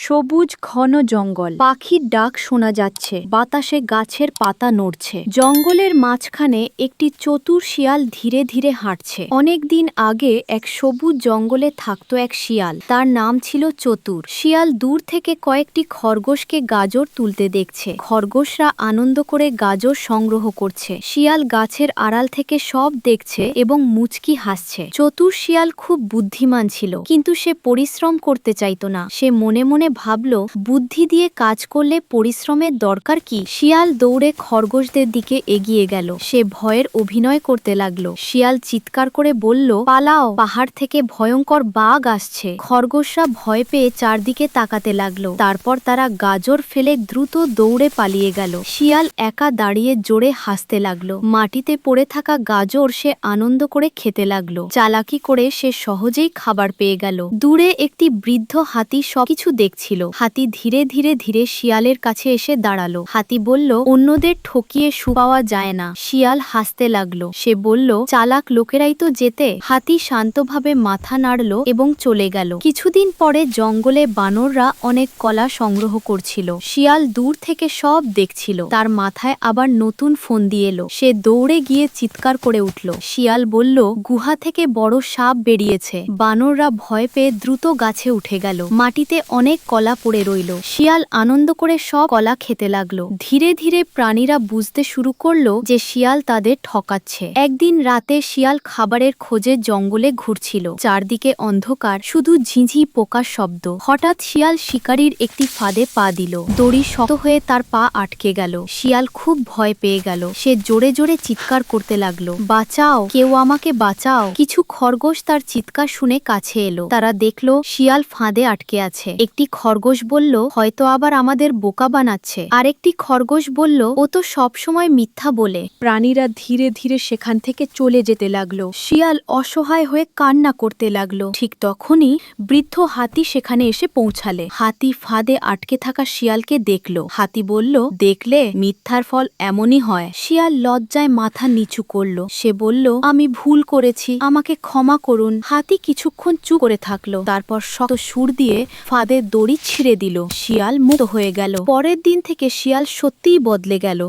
সবুজ ঘন জঙ্গল, পাখির ডাক শোনা যাচ্ছে, বাতাসে গাছের পাতা নড়ছে। জঙ্গলের মাঝখানে একটি চতুর শিয়াল ধীরে ধীরে হাঁটছে। অনেকদিন আগে এক সবুজ জঙ্গলে থাকতো এক শিয়াল, তার নাম ছিল চতুর। শিয়াল দূর থেকে কয়েকটি খরগোশকে গাজর তুলতে দেখছে। খরগোশরা আনন্দ করে গাজর সংগ্রহ করছে। শিয়াল গাছের আড়াল থেকে সব দেখছে এবং মুচকি হাসছে। চতুর শিয়াল খুব বুদ্ধিমান ছিল, কিন্তু সে পরিশ্রম করতে চাইতো না। সে মনে মনে ভাবল, বুদ্ধি দিয়ে কাজ করলে পরিশ্রমের দরকার কি। শিয়াল দৌড়ে খরগোশদের দিকে এগিয়ে গেল। সে ভয়ের অভিনয় করতে লাগলো। শিয়াল চিৎকার করে বলল, পালাও, পাহাড় থেকে ভয়ঙ্কর বাঘ আসছে। খরগোশরা ভয় পেয়ে চারদিকে তাকাতে লাগলো। তারপর তারা গাজর ফেলে দ্রুত দৌড়ে পালিয়ে গেল। শিয়াল একা দাঁড়িয়ে জোরে হাসতে লাগলো। মাটিতে পড়ে থাকা গাজর সে আনন্দ করে খেতে লাগলো। চালাকি করে সে সহজেই খাবার পেয়ে গেল। দূরে একটি বৃদ্ধ হাতি সবকিছু দেখছিল। হাতি ধীরে ধীরে ধীরে শিয়ালের কাছে এসে দাঁড়ালো। হাতি বলল, অন্যদের ঠকিয়ে সুখ পাওয়া যায় না। শিয়াল হাসতে লাগলো। সে বলল, চালাক লোকেরাই তো জেতে। হাতি শান্তভাবে মাথা নাড়ল এবং চলে গেল। কিছুদিন পরে জঙ্গলে বানররা অনেক কলা সংগ্রহ করছিল। শিয়াল দূর থেকে সব দেখছিল। তার মাথায় আবার নতুন ফন্দি এলো। সে দৌড়ে গিয়ে চিৎকার করে উঠল। শিয়াল বলল, গুহা থেকে বড় সাপ বেরিয়েছে। বানররা ভয় পেয়ে দ্রুত গাছে উঠে গেল। মাটিতে অনেক কলা পড়ে রইল। শিয়াল আনন্দ করে সব কলা খেতে লাগলো। ধীরে ধীরে প্রাণীরা বুঝতে শুরু করলো যে শিয়াল তাদের ঠকাচ্ছে। একদিন রাতে শিয়াল খাবারের খোঁজে জঙ্গলে ঘুরছিল। চারদিকে অন্ধকার, শুধু ঝিঁঝি পোকার শব্দ। হঠাৎ শিয়াল শিকারীর একটি ফাঁদে পা দিল। দড়ি শক্ত হয়ে তার পা আটকে গেল। শিয়াল খুব ভয় পেয়ে গেল। সে জোরে জোরে চিৎকার করতে লাগলো, বাঁচাও, কেউ আমাকে বাঁচাও। কিছু খরগোশ তার চিৎকার শুনে কাছে এলো। তারা দেখলো শিয়াল ফাঁদে আটকে আছে। একটি খরগোশ বলল, হয়তো আবার আমাদের বোকা বানাচ্ছে। আরেকটি খরগোশ বলল, ও তো সবসময় মিথ্যা বলে। প্রাণীরা ধীরে ধীরে সেখান থেকে চলে যেতে লাগলো। শিয়াল অসহায় হয়ে কান্না করতে লাগলো। ঠিক তখনই বৃদ্ধ হাতি সেখানে এসে পৌঁছালে। হাতি ফাঁদে আটকে থাকা শিয়ালকে দেখলো। হাতি বলল, দেখলে, মিথ্যার ফল এমনই হয়। শিয়াল লজ্জায় মাথা নিচু করলো। সে বলল, আমি ভুল করেছি, আমাকে ক্ষমা করুন। হাতি কিছুক্ষণ চুপ করে থাকলো। তারপর শক্ত সুর দিয়ে ফাঁদের দড়ি ছিঁড়ে দিল। শিয়াল মুক্ত হয়ে গেল। পরের দিন থেকে শিয়াল সত্যিই বদলে গেল।